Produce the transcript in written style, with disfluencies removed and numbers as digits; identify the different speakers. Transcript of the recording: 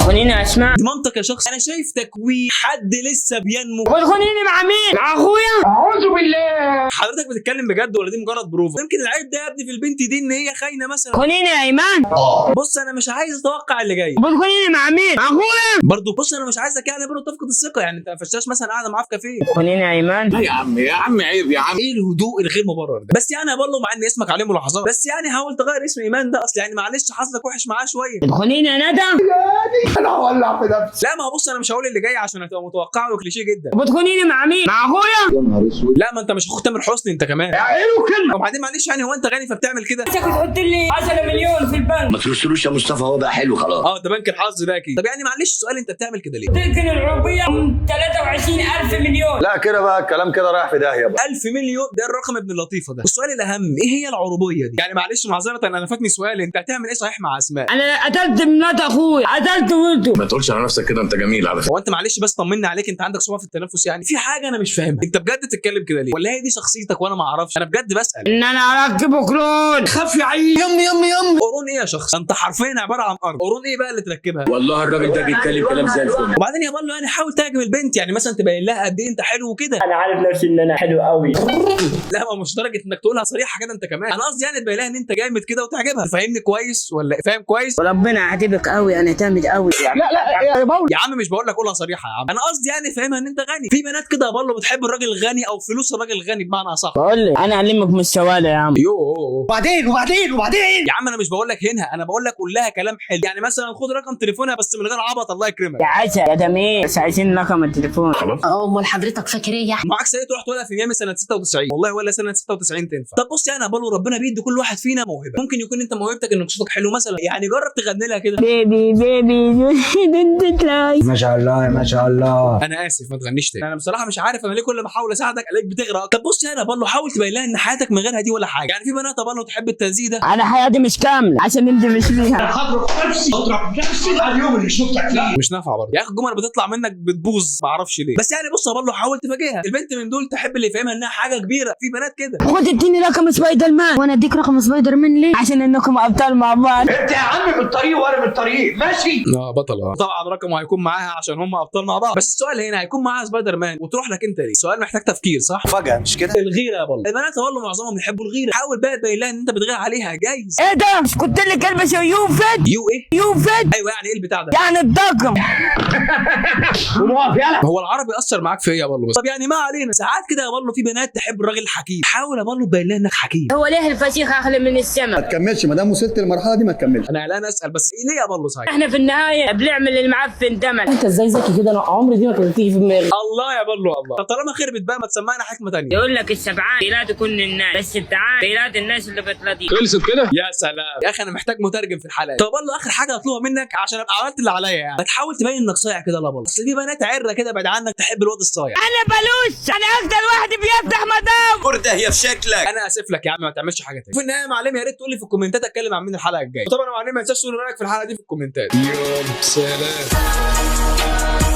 Speaker 1: بتخونيني يا اسماء؟
Speaker 2: دي مامتك يا شخص، انا شايف تكوين حد لسه بينمو.
Speaker 1: بتخونيني مع مين؟ مع اخويا؟
Speaker 3: اعوذ بالله.
Speaker 2: حضرتك بتتكلم بجد ولا دي مجرد بروفا؟ يمكن العيب ده يا ابني في البنت دي ان هي خاينه مثلا.
Speaker 1: بتخونيني يا ايمان؟
Speaker 2: بص انا مش عايز اتوقع اللي جاي.
Speaker 1: بتخونيني مع مين؟ مع اخويا؟
Speaker 2: برضه بص انا مش عايزك يعني برضه تفقد الثقه، يعني انت ما فشاش مثلا قاعده معاه في كافيه.
Speaker 1: بتخونيني يا ايمان؟
Speaker 3: يا عم عيب يا عم.
Speaker 2: ايه الهدوء الغير مبرر ده؟ بس يعني برضه مع ان اسمك عليه ملاحظات، بس يعني حاول تغير اسم ايمان ده، اصل يعني معلش حظك وحش معاه شويه.
Speaker 1: بتخونيني يا ندى؟
Speaker 3: انا هولع في نفسي.
Speaker 2: لا ما هو بص انا مش هقول اللي جاي عشان هتبقى متوقعه وكليشيه جدا.
Speaker 1: بتخونيني مع مين؟ مع اخويا؟
Speaker 3: يا نهار اسود.
Speaker 2: لا ما انت مش اخو تامر حسني انت كمان.
Speaker 3: عينه كلمه.
Speaker 2: وبعدين معلش يعني هو انت غني فبتعمل كده؟
Speaker 1: عايزك تحط لي 10 مليون في البنك.
Speaker 4: ما ترسلوش يا مصطفى، هو بقى حلو خلاص.
Speaker 2: ده بنك الحظ ده اكيد. طب يعني معلش السؤال انت بتعمل كده ليه؟
Speaker 1: تلكن العربيه 23,000 مليون.
Speaker 5: لا كده بقى الكلام كده رايح في داهيه بقى.
Speaker 2: 1000 مليون ده الرقم ابن اللطيفه ده. والسؤال الاهم ايه هي العربيه دي؟ يعني معلش معذره انا فاتني سؤال، انت هتعمل ايه صحيح مع اسماء؟
Speaker 1: انا قتلت مرات اخويا، قتلت ولده.
Speaker 4: ما تقولش على نفسك كده، انت جميل على فكره.
Speaker 2: هو انت معلش بس طمني عليك، انت عندك صعوبه في التنفس يعني؟ في حاجه انا مش فاهمها، انت بجد تتكلم كده ليه؟ ولا هي دي شخصيتك وانا ما اعرفش؟ انا بجد بسال.
Speaker 1: ان انا اركب قرون.
Speaker 3: خاف يا عيني. يم.
Speaker 2: قرون ايه يا شخص؟ انت حرفيا عباره عن ارض. قرون ايه بقى اللي تركبها؟
Speaker 4: والله الراجل ده بيتكلم كلام زي الفل.
Speaker 2: وبعدين يا بالله يعني حاول تعجب البنت، يعني مثلا تبين لها قد ايه انت حلو وكده.
Speaker 1: انا عارف نفسي ان انا حلو قوي.
Speaker 2: لا ما مش درجه انك تقولها صريحه كده انت كمان، انا قصدي يعني تبين لها ان انت جامد كده وتعجبها. تفهمني كويس ولا فاهم كويس؟
Speaker 1: وربنا يعاتبك قوي، انا جامد قوي.
Speaker 3: لا يا باول.
Speaker 2: يا عم مش بقول لك قولها صريحه يا عم، انا قصدي يعني فاهمها ان انت غني. في بنات كده يا بالله بتحب الراجل الغني او فلوس الراجل الغني بمعنى اصح.
Speaker 1: بقول لك انا اعلمك من السوالة يا عم.
Speaker 3: وبعدين
Speaker 2: يا عم انا مش بقول لك هنا، انا بقول لك قول لها كلام حلو، يعني مثلا خد رقم تليفونها بس من غير عبط الله يكرمك.
Speaker 1: يا عسل يا جميل، بس عايزين رقم التليفون.
Speaker 6: امال حضرتك فاكر ايه يعني؟
Speaker 2: معاك سنه تروح تقولها في ميامي سنه 96 والله، ولا سنه 96 تنفع. طب بص يعني يا بالله ربنا بيدي كل واحد فينا موهبه، ممكن يكون انت موهبتك انك صوتك حلو مثلا، يعني جرب تغني لها كده.
Speaker 1: بيبي دونت لاي.
Speaker 5: ما شاء الله ما شاء الله.
Speaker 2: انا اسف ما تغنيش تاني، انا بصراحه مش عارف انا ليه كل ما احاول اساعدك الاقيك بتغرق. طب بص يعني يا بالله حاول تبين لها ان حياتك من غيرها دي ولا حاجه، يعني في بنات يا بالله تحب التلزيق ده.
Speaker 1: انا حياتي مش كامله عشان نمشي مش فيها.
Speaker 3: اضرب نفسي اليوم اللي شفتك فيه.
Speaker 2: مش نافعه برضه يا اخي، الجمل بتطلع منك بتبوظ ما اعرفش ليه. بس يعني بص يا بالله حاول تفاجئها، البنت من دول تحب اللي يفهمها انها حاجه كبيره، في بنات كده.
Speaker 1: خد اديني رقم سبايدر مان. وانا اديك رقم سبايدر مان ليه؟ عشان انكم ابطال مع بعض.
Speaker 3: انت يا عم من الطريق وانا من الطريق ماشي.
Speaker 2: بطل طبعا رقمه هيكون معاها عشان هم ابطال مع بعض، بس السؤال هنا هيكون معاها سبايدر مان وتروح لك انت ليه؟ سؤال محتاج تفكير صح؟
Speaker 5: فجأة مش كده؟
Speaker 2: الغيره يا بالله، البنات والله معظمهم بيحبوا الغيره، حاول بقى تبين لها ان انت بتغير عليها جايز.
Speaker 1: ايه ده؟ مش كنت لك البس يوفد؟
Speaker 2: يو ايه؟
Speaker 1: يوفد
Speaker 2: ايوه يعني ايه البتاع ده؟
Speaker 1: يعني الضخم.
Speaker 2: هو العربي اثر معاك في ايه يا بالله بس؟ طب يعني ما علينا، ساعات كده يا بالله في بنات تحب الراجل الحكيم، حاول يا بالله تبين لها انك حكيم.
Speaker 1: هو ليه الفسيخ اغلى من
Speaker 5: ما
Speaker 1: السمك؟
Speaker 5: تكملش ما دام وصلت للمرحله دي ما تكملش.
Speaker 2: انا قلقان اسال بس إيه ليه يا بالله صحيح؟
Speaker 1: احنا في النهايه بنعمل المعفن دمل.
Speaker 7: انت ازاي ذكي كده؟ انا عمري دي ما كانت تيجي في دماغي.
Speaker 2: الله يا بالله الله. طب طالما خربت بقى ما تسمعنا حكمه ثانيه.
Speaker 1: يقول لك السبعان بيلاد كل الناس، بس التعان بيلاد الناس اللي بتلاقيك.
Speaker 4: خلصت كده؟
Speaker 2: يا سلام يا اخي انا محتاج مترجم في الحلقه. طب والله اخر حاجه هطلبها منك عشان ابقى عملت اللي عليا، يعني بتحاول تبين انك صايع كده. لا بالله اصل في بنات عره كده بعد عنك تحب الواد الصايع.
Speaker 1: انا بلوش، انا اكتر واحد بيفتح مدام.
Speaker 5: كرده هي في شكلك.
Speaker 2: انا اسف لك يا عم ما تعملش حاجه تاني. في النهايه يا معلم يا ريت تقول لي في الكومنتات اتكلم عن مين الحلقه الجايه، وطبعا يا معلم ما تنساش تقول رايك في الحلقه دي في الكومنتات. يوم سلام.